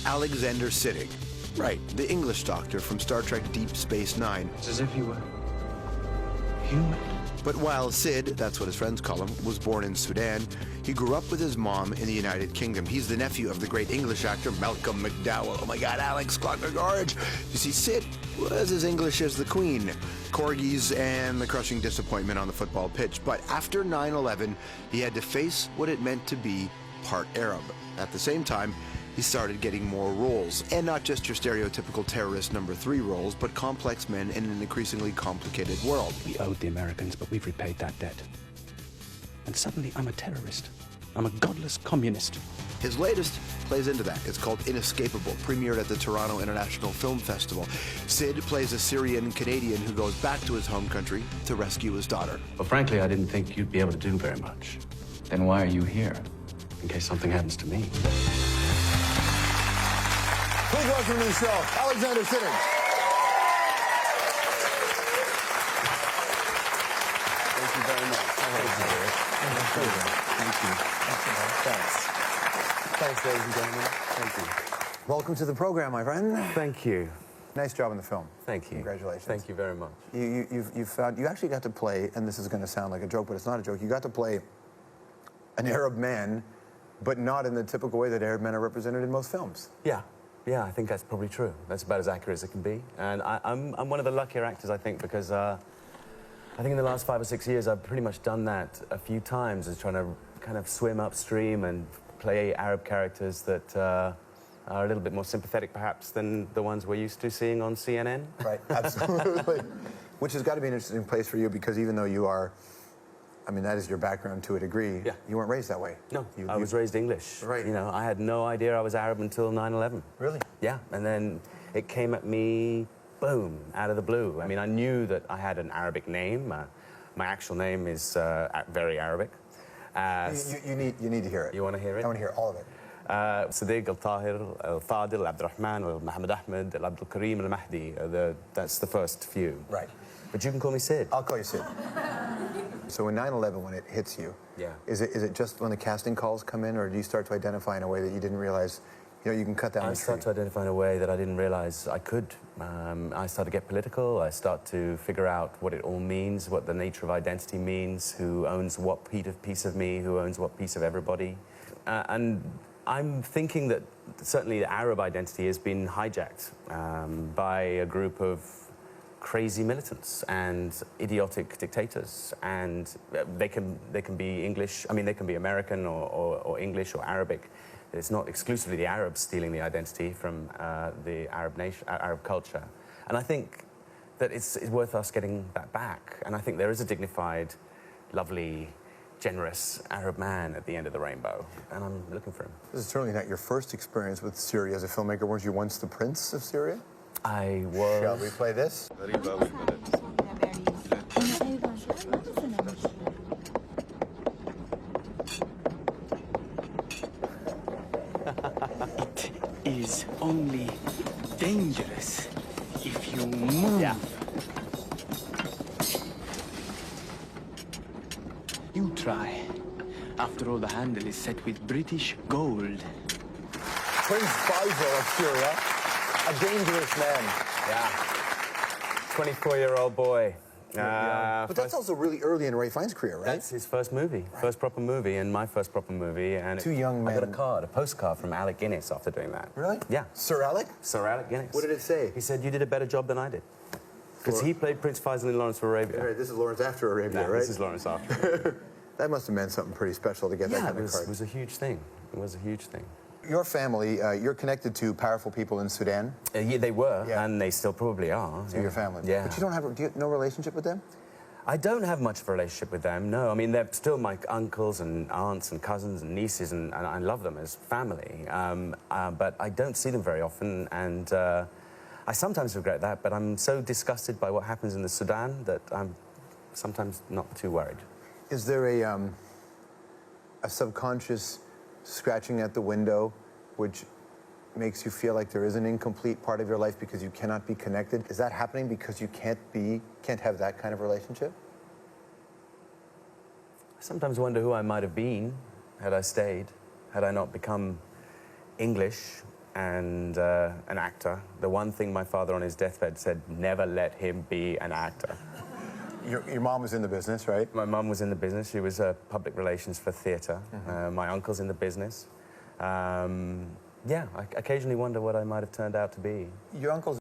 Alexander Siddig. Right, the English doctor from Star Trek Deep Space Nine. It's as if you were human. But while Sid, that's what his friends call him, was born in Sudan, he grew up with his mom in the United Kingdom. He's the nephew of the great English actor Malcolm McDowell. Oh my God, Alex Clockwork Orange. You see, Sid was as English as the Queen, corgis, and the crushing disappointment on the football pitch. But after 9/11, he had to face what it meant to be part Arab. At the same time, he started getting more roles, and not just your stereotypical terrorist number 3 roles, but complex men in an increasingly complicated world. We owed the Americans, but we've repaid that debt. And suddenly I'm a terrorist. I'm a godless communist. His latest plays into that. It's called Inescapable, premiered at the Toronto International Film Festival. Sid plays a Syrian Canadian who goes back to his home country to rescue his daughter. Well, frankly, I didn't think you'd be able to do very much. Then why are you here? In case something happens to me. Please welcome to the show, Alexander Siddig. Thank you very much. Thank you. Thanks. Thanks, ladies and gentlemen. Thank you. Welcome to the program, my friend. Thank you. Nice job in the film. Thank you. Congratulations. Thank you very much. You actually got to play, and this is going to sound like a joke, but it's not a joke. You got to play an Arab man, but not in the typical way that Arab men are represented in most films. Yeah, I think that's probably true. That's about as accurate as it can be. And I'm one of the luckier actors, I think, because I think in the last 5 or 6 years, I've pretty much done that a few times, is trying to kind of swim upstream and play Arab characters that are a little bit more sympathetic, perhaps, than the ones we're used to seeing on CNN. Right, absolutely. Which has got to be an interesting place for you, because even though you are, I mean, that is your background to a degree. Yeah. You weren't raised that way. No, I was raised English. Right. You know, I had no idea I was Arab until 9/11. Really? Yeah, and then it came at me, boom, out of the blue. I mean, I knew that I had an Arabic name. My actual name is very Arabic. You need to hear it. You want to hear it? I want to hear all of it. صديق الطاهر الفاضل عبد الرحمن محمد أحمد عبد الكريم المهدي. That's the first few. Right. But you can call me Sid. I'll call you Sid. So when 9/11, when it hits you, yeah, is it just when the casting calls come in, or do you start to identify in a way that you didn't realize, you know, you can cut down the tree? I start to identify in a way that I didn't realize I could. I start to get political. I start to figure out what it all means, what the nature of identity means, who owns what piece of me, who owns what piece of everybody. And I'm thinking that certainly the Arab identity has been hijacked by a group of crazy militants and idiotic dictators, and they can be English. I mean, they can be American or English or Arabic. It's not exclusively the Arabs stealing the identity from the Arab culture. And I think that it's worth us getting that back. And I think there is a dignified, lovely, generous Arab man at the end of the rainbow, and I'm looking for him. This is certainly not your first experience with Syria as a filmmaker. Weren't you once the prince of Syria? I was. Shall we play this? It is only dangerous if you move. Yeah. You try. After all, the handle is set with British gold. Prince Faisal of Syria, a dangerous man. Yeah. 24-year-old boy. But that's also really early in Ray Fiennes' career, right? That's his first movie, first proper movie, and my first proper movie. And Two young men. I got a postcard from Alec Guinness after doing that. Really? Yeah. Sir Alec? Sir Alec Guinness. What did it say? He said, you did a better job than I did. Because he played Prince Faisal in Lawrence of Arabia. Right, this is Lawrence after Arabia, No, right? this is Lawrence after. That must have meant something pretty special to get that kind of card. It was a huge thing. It was a huge thing. Your family, you're connected to powerful people in Sudan? Yeah, they were, and they still probably are. So your family? Yeah. But you don't have no relationship with them? I don't have much of a relationship with them, no. I mean, they're still my uncles and aunts and cousins and nieces, and I love them as family. But I don't see them very often, and I sometimes regret that, but I'm so disgusted by what happens in the Sudan that I'm sometimes not too worried. Is there a subconscious scratching at the window which makes you feel like there is an incomplete part of your life because you cannot be connected? Is that happening because you can't have that kind of relationship? I sometimes wonder who I might have been had I stayed, had I not become English and an actor. The one thing my father on his deathbed said, never let him be an actor. Your mom was in the business, right? My mum was in the business. She was public relations for theatre. My uncle's in the business. Yeah, I occasionally wonder what I might have turned out to be. Your uncle's